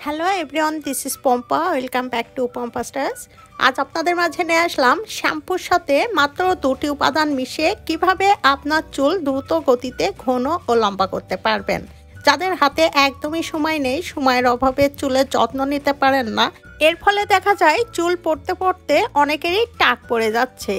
Hello everyone, this is Pampa. Welcome back to Pampa styles. আজ আপনাদের মাঝে নিয়ে আসলাম শ্যাম্পুর সাথে মাত্র 2টি উপাদান মিশিয়ে কিভাবে আপনার চুল দ্রুত গতিতে ঘন ও লম্বা করতে পারবেন। যাদের হাতে একদমই সময় নেই, সময়ের অভাবে চুলের যত্ন নিতে পারেন না, এর ফলে দেখা যায় চুল পড়তে পড়তে অনেকেরই টাক পড়ে যাচ্ছে,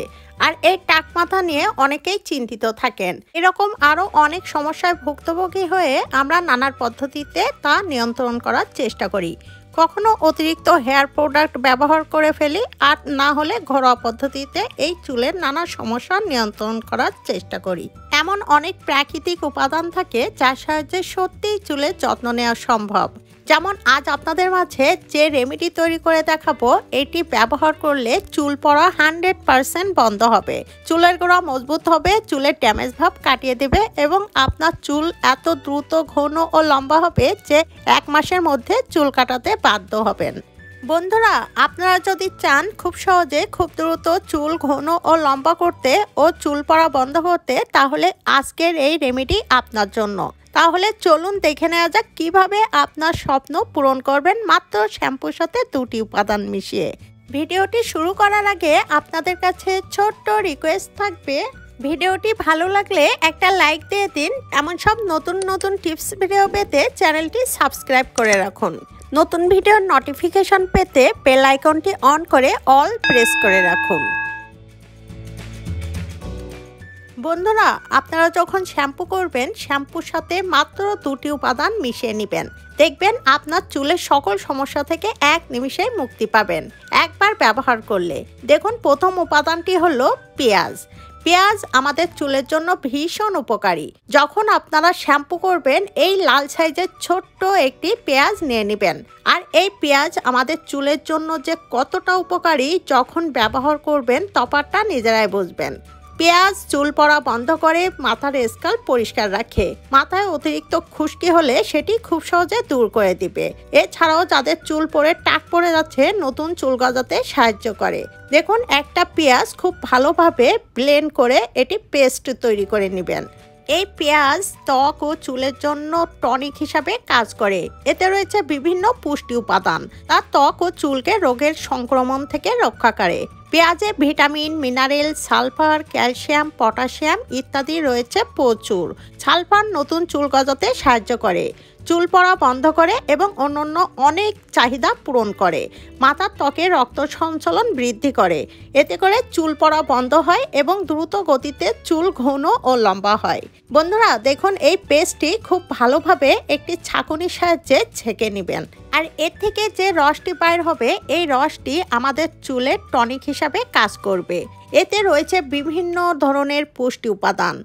আর এই টাক মাথা নিয়ে অনেকেই চিন্তিত থাকেন। এরকম আরও অনেক সমস্যায় ভুক্তভোগী হয়ে আমরা নানান পদ্ধতিতে তা নিয়ন্ত্রণ করার চেষ্টা করি। কখনো অতিরিক্ত হেয়ার প্রোডাক্ট ব্যবহার করে ফেলি, আর না হলে ঘরোয়া পদ্ধতিতে এই চুলের নানা সমস্যা নিয়ন্ত্রণ করার চেষ্টা করি। এমন অনেক প্রাকৃতিক উপাদান থাকে যার সাহায্যে সত্যিই চুলের যত্ন নেওয়া সম্ভব। যেমন আজ আপনাদের মাঝে যে রেমেডি তৈরি করে দেখাবো, এটি ব্যবহার করলে চুল পড়া 100% বন্ধ হবে, চুলের গোড়া মজবুত হবে, চুলের ড্যামেজ ভাব কাটিয়ে দেবে এবং আপনার চুল এত দ্রুত ঘন ও লম্বা হবে যে 1 মাসের মধ্যে চুল কাটাতে বাধ্য হবেন। বন্ধুরা, আপনারা যদি চান খুব সহজে খুব দ্রুত চুল ঘন ও লম্বা করতে ও চুল পড়া বন্ধ করতে, তাহলে আজকের এই রেমেডি আপনার জন্য। তাহলে চলুন দেখে নেওয়া যাক কিভাবে আপনার স্বপ্ন পূরণ করবেন মাত্র শ্যাম্পুর সাথে 2টি উপাদান মিশিয়ে। ভিডিওটি শুরু করার আগে আপনাদের কাছে ছোট্ট রিকোয়েস্ট থাকবে, ভিডিওটি ভালো লাগলে একটা লাইক দিয়ে দিন। এমন সব নতুন নতুন টিপস ভিডিও পেতে চ্যানেলটি সাবস্ক্রাইব করে রাখুন। নতুন ভিডিওর নোটিফিকেশন পেতে বেল আইকনটি অন করে অল প্রেস করে রাখুন। বন্ধুরা, আপনারা যখন শ্যাম্পু করবেন, শ্যাম্পুর সাথে মাত্র 2টি উপাদান মিশিয়ে নেবেন। দেখবেন আপনার চুলের সকল সমস্যা থেকে 1 নিমিষেই মুক্তি পাবেন একবার ব্যবহার করলে। দেখুন, প্রথম উপাদানটি হলো পেঁয়াজ। পেঁয়াজ আমাদের চুলের জন্য ভীষণ উপকারী। যখন আপনারা শ্যাম্পু করবেন, এই লাল সাইজের ছোট্ট একটি পেঁয়াজ নিয়ে নেবেন। আর এই পেঁয়াজ আমাদের চুলের জন্য যে কতটা উপকারী, যখন ব্যবহার করবেন তফাৎটা নিজেরাই বুঝবেন। পেঁয়াজ চুল পড়া বন্ধ করে, মাথার স্ক্যাল্প পরিষ্কার রাখে, মাথায় অতিরিক্ত খুশকি হলে সেটি খুব সহজে দূর করে দিবে। এছাড়াও যাদের চুল পড়ে টাক পড়ে যাচ্ছে, নতুন চুল গজাতে সাহায্য করে। দেখুন, একটা পেঁয়াজ খুব ভালোভাবে ব্লেন্ড করে এটি পেস্ট তৈরি করে নেবেন। এই পেঁয়াজ ত্বক ও চুলের জন্য টনিক হিসাবে কাজ করে। এতে রয়েছে বিভিন্ন পুষ্টি উপাদান, তা ত্বক ও চুলকে রোগের সংক্রমণ থেকে রক্ষা করে। পেঁয়াজে vitamin, mineral, sulphur, calcium, potassium ইত্যাদি রয়েছে প্রচুর। সালফার নতুন চুল গজাতে সাহায্য করে, চুল পড়া বন্ধ করে এবং অন্যান্য অনেক চাহিদা পূরণ করে। মাথার ত্বকে রক্ত সঞ্চালন বৃদ্ধি করে, এতে করে চুল পড়া বন্ধ হয় এবং দ্রুত গতিতে চুল ঘন ও লম্বা হয়। বন্ধুরা, দেখুন, এই পেস্টটি খুব ভালোভাবে একটি ছাঁকুনির সাহায্যে ছেঁকে নেবেন। আর এর থেকে যে রসটি বাইর হবে, এই রসটি আমাদের চুলের টনিক হিসাবে কাজ করবে। এতে রয়েছে বিভিন্ন ধরনের পুষ্টি উপাদান।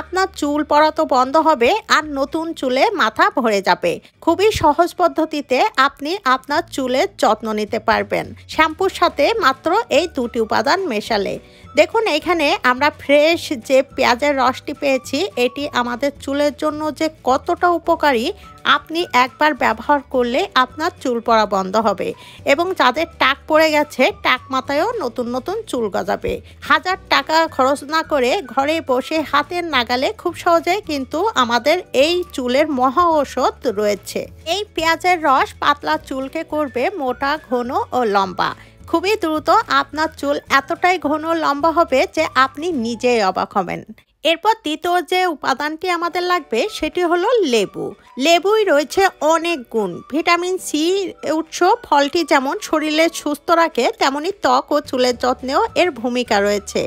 আপনার চুল পড়া তো বন্ধ হবে, আর নতুন চুলে মাথা ভরে যাবে। খুবই সহজ পদ্ধতিতে আপনি আপনার চুলের যত্ন নিতে পারবেন শ্যাম্পুর সাথে মাত্র এই 2টি উপাদান মেশালে। দেখুন, এখানে আমরা ফ্রেশ যে পেঁয়াজের রসটি পেয়েছি, এটি আমাদের চুলের জন্য যে কতটা উপকারী, আপনি একবার ব্যবহার করলে আপনার চুল পড়া বন্ধ হবে এবং যাদের টাক পড়ে গেছে, টাক মাথায়ও নতুন নতুন চুল গজাবে। 1000 টাকা খরচ না করে ঘরে বসে হাতের নাগালে খুব সহজে কিন্তু আমাদের এই চুলের মহা ঔষধ রয়েছে। এই পেঁয়াজের রস পাতলা চুলকে করবে মোটা, ঘন ও লম্বা। খুবই দ্রুত আপনার চুল এতটাই ঘন লম্বা হবে যে আপনি নিজেই অবাক হবেন। এরপর দ্বিতীয় যে উপাদানটি আমাদের লাগবে, সেটি হলো লেবু। লেবুই রয়েছে অনেক গুণ। ভিটামিন সি উৎস। ফলটি যেমন শরীরে সুস্থ রাখে, তেমনি ত্বক ও চুলের যত্নেও এর ভূমিকা রয়েছে।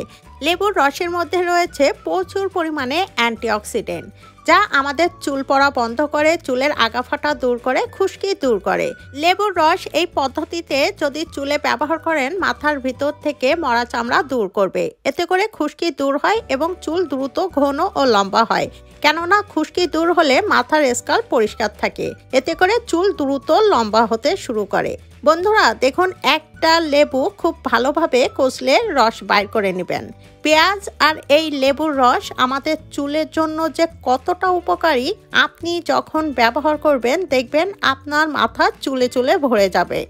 লেবুর রসের মধ্যে রয়েছে প্রচুর পরিমাণে অ্যান্টিঅক্সিডেন্ট, যা আমাদের চুল পড়া বন্ধ করে, চুলের আগাফাটা দূর করে, খুশকি দূর করে। লেবুর রস এই পদ্ধতিতে যদি চুলে ব্যবহার করেন, মাথার ভিতর থেকে মরা চামড়া দূর করবে। এতে করে খুশকি দূর হয় এবং চুল দ্রুত ঘন ও লম্বা হয়। কেননা খুশকি দূর হলে মাথার স্ক্যাল্প পরিষ্কার থাকে, এতে করে চুল দ্রুত লম্বা হতে শুরু করে। বন্ধুরা, দেখুন, একটা লেবু খুব ভালোভাবে কষলে রস বাইর করে নেবেন। পেঁয়াজ আর এই লেবুর রস আমাদের চুলের জন্য যে কতটা উপকারী, আপনি যখন ব্যবহার করবেন দেখবেন আপনার মাথা চুলে চুলে ভরে যাবে।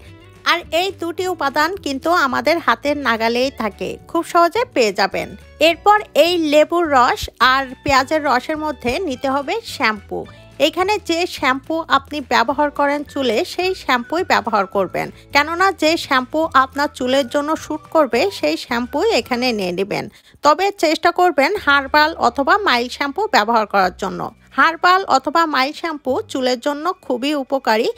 আর এই 2টি উপাদান কিন্তু আমাদের হাতের নাগালেই থাকে, খুব সহজে পেয়ে যাবেন। এরপর এই লেবুর রস আর পেঁয়াজের রসের মধ্যে নিতে হবে শ্যাম্পু। এখানে যে শ্যাম্পু আপনি ব্যবহার করেন চুলে সেই শ্যাম্পুই ব্যবহার করবেন, কেননা যে শ্যাম্পু আপনার চুলের জন্য শ্যুট করবে সেই শ্যাম্পুই এখানে নিয়ে নেবেন। তবে চেষ্টা করবেন হার্বাল অথবা মাইল্ড শ্যাম্পু ব্যবহার করার জন্য। হার্বাল অথবা মাইল্ড শ্যাম্পু চুলের জন্য খুবই উপকারী।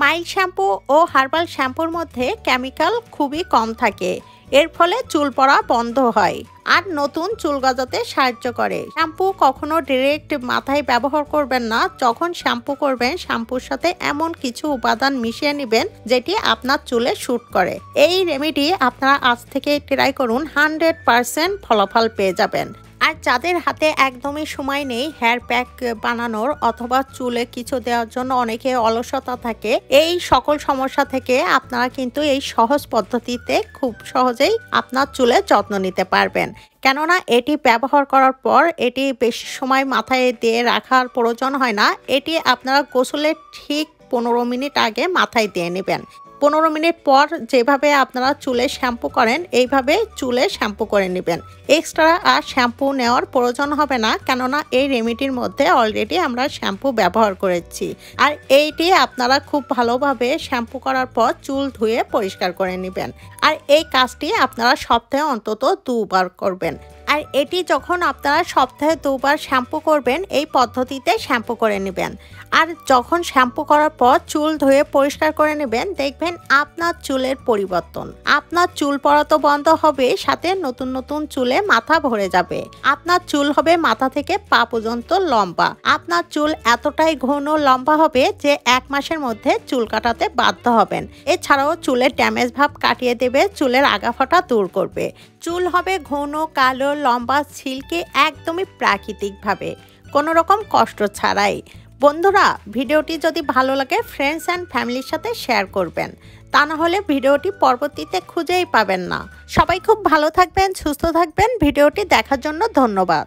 মাইল্ড শ্যাম্পু ও হার্বাল শ্যাম্পুর মধ্যে কেমিক্যাল খুবই কম থাকে, এর ফলে চুল পড়া বন্ধ হয় আর নতুন চুল গজাতে সাহায্য করে। শ্যাম্পু কখনো ডিরেক্ট মাথায় ব্যবহার করবেন না। যখন শ্যাম্পু করবেন শ্যাম্পুর সাথে এমন কিছু উপাদান মিশিয়ে নেবেন যেটি আপনার চুলে শ্যুট করে। এই রেমেডি আপনারা আজ থেকে ট্রাই করুন, 100% ফলাফল পেয়ে যাবেন। আর যাদের হাতে একদমই সময় নেই হেয়ার প্যাক বানানোর অথবা চুলে কিছু দেওয়ার জন্য অনেকে অলসতা থাকে, এই সকল সমস্যা থেকে আপনারা কিন্তু এই সহজ পদ্ধতিতে খুব সহজেই আপনার চুলের যত্ন নিতে পারবেন। কেননা এটি ব্যবহার করার পর এটি বেশি সময় মাথায় দিয়ে রাখার প্রয়োজন হয় না। এটি আপনারা গোসলের ঠিক 15 মিনিট আগে মাথায় দিয়ে নেবেন। 15 মিনিট পর যেভাবে আপনারা চুলে শ্যাম্পু করেন এইভাবে চুলে শ্যাম্পু করে নেবেন। এক্সট্রা আর শ্যাম্পু নেওয়ার প্রয়োজন হবে না, কেননা এই রেমেডির মধ্যে অলরেডি আমরা শ্যাম্পু ব্যবহার করেছি। আর এইটি আপনারা খুব ভালোভাবে শ্যাম্পু করার পর চুল ধুয়ে পরিষ্কার করে নেবেন। আর এই কাজটি আপনারা সপ্তাহে অন্তত 2 বার করবেন। আর এটি যখন আপনারা সপ্তাহে 2 বার শ্যাম্পু করবেন এই পদ্ধতিতে শ্যাম্পু করে নেবেন। আর যখন শ্যাম্পু করার পর চুল ধুয়ে পরিষ্কার করে নেবেন, দেখবেন আপনার চুলের পরিবর্তন। আপনার চুল পড়া তো বন্ধ হবে, সাথে নতুন নতুন চুলে মাথা ভরে যাবে। আপনার চুল হবে মাথা থেকে পা পর্যন্ত লম্বা। আপনার চুল এতটাই ঘন লম্বা হবে যে 1 মাসের মধ্যে চুল কাটাতে বাধ্য হবেন। এছাড়াও চুলের ড্যামেজ ভাব কাটিয়ে দেবে, চুলের আগাফাটা দূর করবে। চুল হবে ঘন কালো লম্বা সিল্কি, একদমই প্রাকৃতিকভাবে, কোনো রকম কষ্ট ছাড়াই। বন্ধুরা, ভিডিওটি যদি ভালো লাগে ফ্রেন্ডস অ্যান্ড ফ্যামিলির সাথে শেয়ার করবেন, তা না হলে ভিডিওটি পরবর্তীতে খুঁজেই পাবেন না। সবাই খুব ভালো থাকবেন, সুস্থ থাকবেন। ভিডিওটি দেখার জন্য ধন্যবাদ।